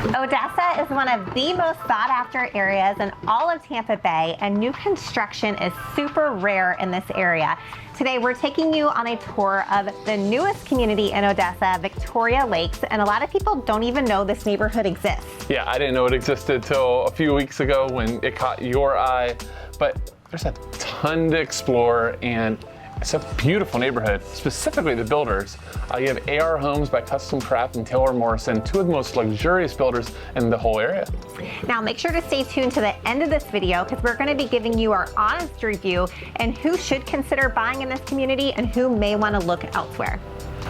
Odessa is one of the most sought after areas in all of Tampa Bay, and new construction is super rare in this area. Today we're taking you on a tour of the newest community in Odessa, Victoria Lakes, and a lot of people don't even know this neighborhood exists. Yeah, I didn't know it existed till a few weeks ago when it caught your eye, but there's a ton to explore and it's a beautiful neighborhood, specifically the builders. You have AR Homes by Custom Craft and Taylor Morrison, two of the most luxurious builders in the whole area. Now make sure to stay tuned to the end of this video because we're going to be giving you our honest review and who should consider buying in this community and who may want to look elsewhere.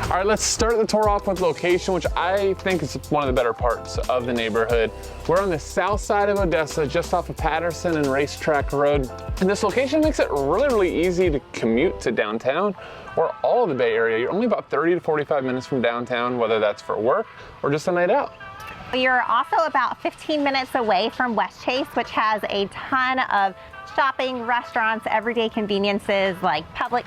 All right, let's start the tour off with location, which I think is one of the better parts of the neighborhood. We're on the south side of Odessa, just off of Patterson and Racetrack Road. And this location makes it really easy to commute to downtown or all of the Bay Area. You're only about 30 to 45 minutes from downtown, whether that's for work or just a night out. You're also about 15 minutes away from West Chase, which has a ton of shopping, restaurants, everyday conveniences like Publix,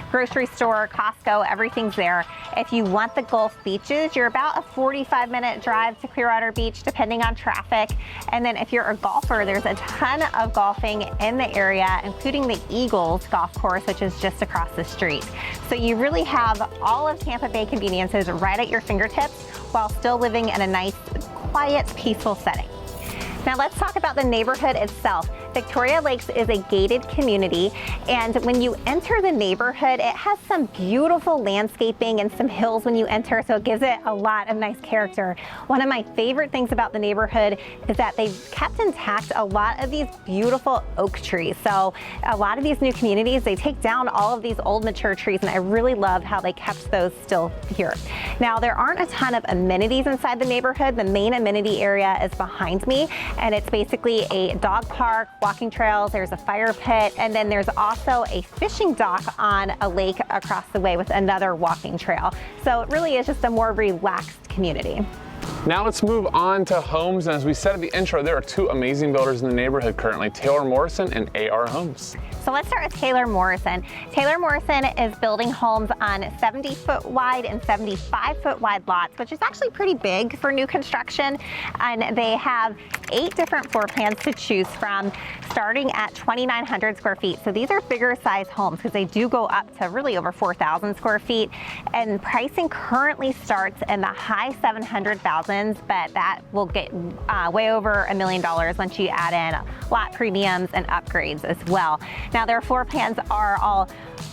grocery store, Costco, everything's there. If you want the Gulf beaches, you're about a 45-minute drive to Clearwater Beach, depending on traffic. And then if you're a golfer, there's a ton of golfing in the area, including the Eagles golf course, which is just across the street. So you really have all of Tampa Bay conveniences right at your fingertips while still living in a nice, quiet, peaceful setting. Now let's talk about the neighborhood itself. Victoria Lakes is a gated community, and when you enter the neighborhood, it has some beautiful landscaping and some hills when you enter, so it gives it a lot of nice character. One of my favorite things about the neighborhood is that they've kept intact a lot of these beautiful oak trees. So a lot of these new communities, they take down all of these old mature trees, and I really love how they kept those still here. Now there aren't a ton of amenities inside the neighborhood. The main amenity area is behind me, and it's basically a dog park, walking trails, there's a fire pit, and then there's also a fishing dock on a lake across the way with another walking trail. So it really is just a more relaxed community. Now let's move on to homes. And as we said at the intro, there are two amazing builders in the neighborhood currently, Taylor Morrison and AR Homes. So let's start with Taylor Morrison. Taylor Morrison is building homes on 70-foot wide and 75-foot wide lots, which is actually pretty big for new construction. And they have 8 different floor plans to choose from, starting at 2,900 square feet. So these are bigger size homes because they do go up to really over 4,000 square feet. And pricing currently starts in the high 700,000s, but that will get way over $1 million once you add in lot premiums and upgrades as well. Now their floor plans are all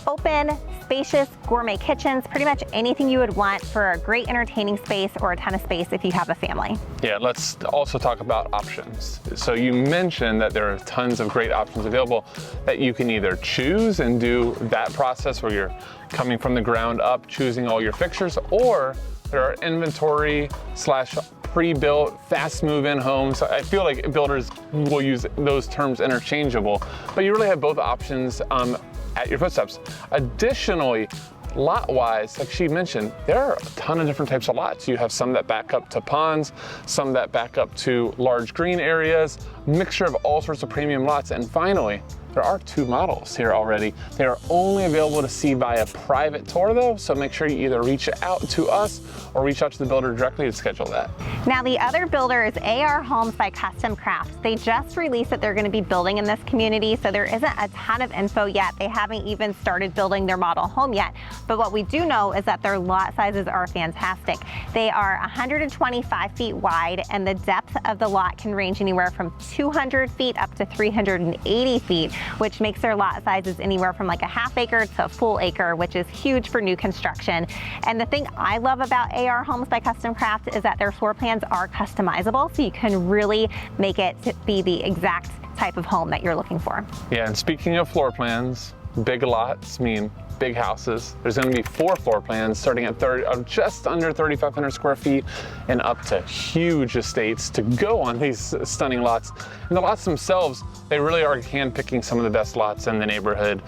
open, spacious, gourmet kitchens, pretty much anything you would want for a great entertaining space or a ton of space if you have a family. Yeah, let's also talk about options. So you mentioned that there are tons of great options available that you can either choose and do that process where you're coming from the ground up, choosing all your fixtures, or there are inventory / pre-built, fast move-in homes. I feel like builders will use those terms interchangeable, but you really have both options at your footsteps. Additionally, lot-wise, like she mentioned, there are a ton of different types of lots. You have some that back up to ponds, some that back up to large green areas, mixture of all sorts of premium lots, and finally, there are 2 models here already. They are only available to see via private tour though, so make sure you either reach out to us or reach out to the builder directly to schedule that. Now the other builder is AR Homes by Custom Craft. They just released that they're going to be building in this community, so there isn't a ton of info yet. They haven't even started building their model home yet, but what we do know is that their lot sizes are fantastic. They are 125 feet wide, and the depth of the lot can range anywhere from 200 feet up to 380 feet, which makes their lot sizes anywhere from like a half acre to a full acre, which is huge for new construction. And the thing I love about AR Homes by Custom Craft is that their floor plans are customizable, so you can really make it to be the exact type of home that you're looking for. Yeah, and speaking of floor plans, big lots mean big houses. There's going to be 4 floor plans starting at just under 3,500 square feet and up to huge estates to go on these stunning lots. And the lots themselves, they really are handpicking some of the best lots in the neighborhood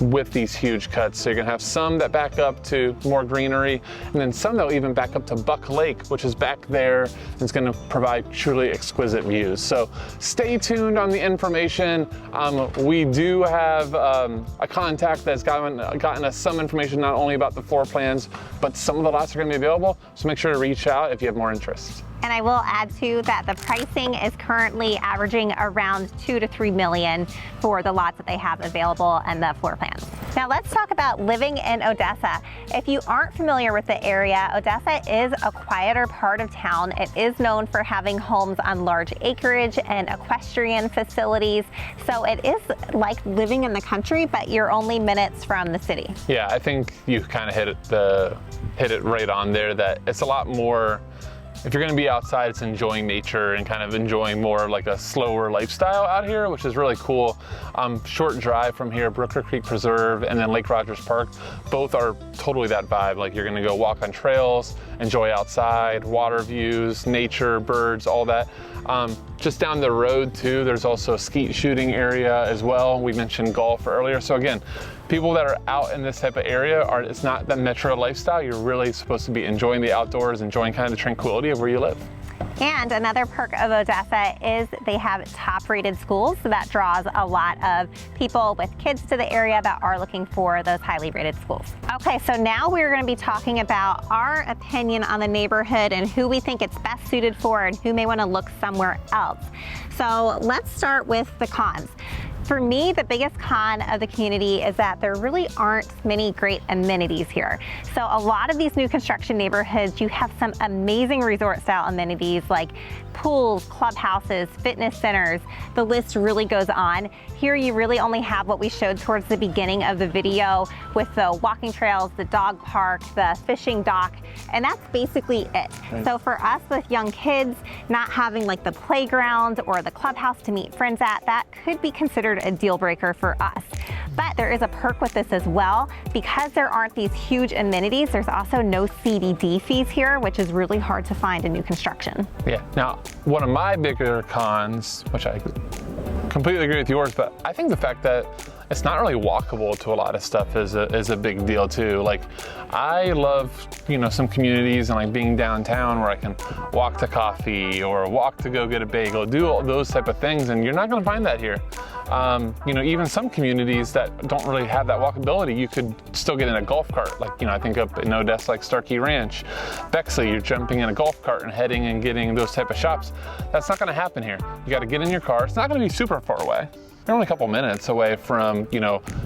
with these huge cuts. So you're gonna have some that back up to more greenery, and then some that'll even back up to Buck Lake, which is back there, and it's gonna provide truly exquisite views. So stay tuned on the information. We do have a contact that's gotten us some information, not only about the floor plans, but some of the lots are gonna be available. So make sure to reach out if you have more interest. And I will add too that the pricing is currently averaging around $2 to $3 million for the lots that they have available and the floor plans. Now let's talk about living in Odessa. If you aren't familiar with the area, Odessa is a quieter part of town. It is known for having homes on large acreage and equestrian facilities. So it is like living in the country, but you're only minutes from the city. Yeah, I think you kind of hit it right on there, that it's a lot more, if you're gonna be outside, it's enjoying nature and kind of enjoying more like a slower lifestyle out here, which is really cool. Short drive from here, Brooker Creek Preserve and then Lake Rogers Park, both are totally that vibe. Like you're gonna go walk on trails, enjoy outside, water views, nature, birds, all that. Just down the road too, there's also a skeet shooting area as well. We mentioned golf earlier. So again, people that are out in this type of area, it's not the metro lifestyle. You're really supposed to be enjoying the outdoors, enjoying kind of the tranquility of where you live. And another perk of Odessa is they have top-rated schools, so that draws a lot of people with kids to the area that are looking for those highly rated schools. Okay, so now we're going to be talking about our opinion on the neighborhood and who we think it's best suited for and who may want to look somewhere else. So let's start with the cons. For me, the biggest con of the community is that there really aren't many great amenities here. So a lot of these new construction neighborhoods, you have some amazing resort style amenities like pools, clubhouses, fitness centers. The list really goes on. Here you really only have what we showed towards the beginning of the video with the walking trails, the dog park, the fishing dock, and that's basically it. Right. So for us with young kids, not having like the playground or the clubhouse to meet friends at, that could be considered a deal breaker for us. But there is a perk with this as well. Because there aren't these huge amenities, there's also no CDD fees here, which is really hard to find in new construction. Yeah, now one of my bigger cons, which I completely agree with yours, but I think the fact that it's not really walkable to a lot of stuff is a big deal too. Like I love, some communities and like being downtown where I can walk to coffee or walk to go get a bagel, do all those type of things, and you're not gonna find that here. Even some communities that don't really have that walkability, you could still get in a golf cart. Like, I think up in Odessa, like Starkey Ranch, Bexley, you're jumping in a golf cart and heading and getting those type of shops. That's not gonna happen here. You gotta get in your car. It's not gonna be super far away. You're only a couple minutes away from,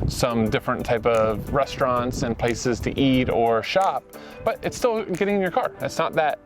some different type of restaurants and places to eat or shop, but it's still getting in your car. It's not that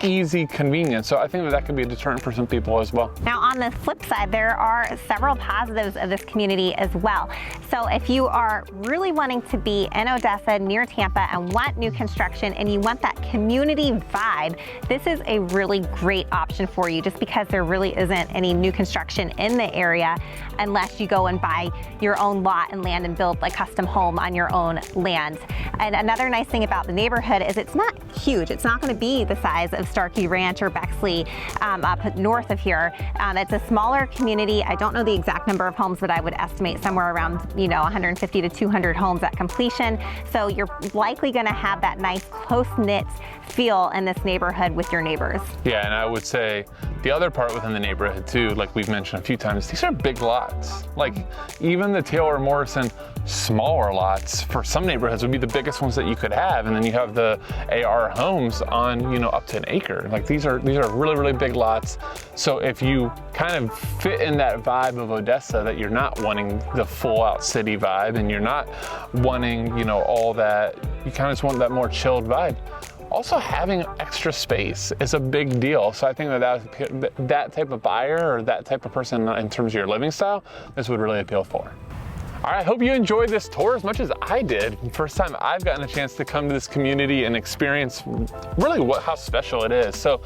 easy convenience. So I think that could be a deterrent for some people as well. Now on the flip side, there are several positives of this community as well. So if you are really wanting to be in Odessa near Tampa and want new construction and you want that community vibe, this is a really great option for you, just because there really isn't any new construction in the area unless you go and buy your own lot and land and build a custom home on your own land. And another nice thing about the neighborhood is it's not huge. It's not going to be the size of Starkey Ranch or Bexley up north of here. It's a smaller community. I don't know the exact number of homes, but I would estimate somewhere around 150 to 200 homes at completion. So you're likely going to have that nice close-knit feel in this neighborhood with your neighbors. Yeah, and I would say the other part within the neighborhood too, like we've mentioned a few times, these are big lots. Like even the Taylor Morrison smaller lots for some neighborhoods would be the biggest ones that you could have, and then you have the AR homes on up to an acre. Like these are really, really big lots. So if you kind of fit in that vibe of Odessa, that you're not wanting the full out city vibe and you're not wanting all that, you kind of just want that more chilled vibe. Also, having extra space is a big deal. So I think that type of buyer or that type of person in terms of your living style, this would really appeal for. All right, I hope you enjoyed this tour as much as I did. First time I've gotten a chance to come to this community and experience really how special it is. So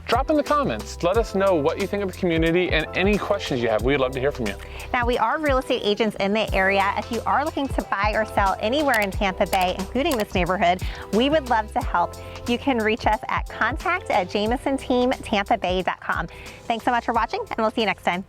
drop in the comments. Let us know what you think of the community and any questions you have. We'd love to hear from you. Now, we are real estate agents in the area. If you are looking to buy or sell anywhere in Tampa Bay, including this neighborhood, we would love to help. You can reach us at contact@jamisonteamtampabay.com. Thanks so much for watching, and we'll see you next time.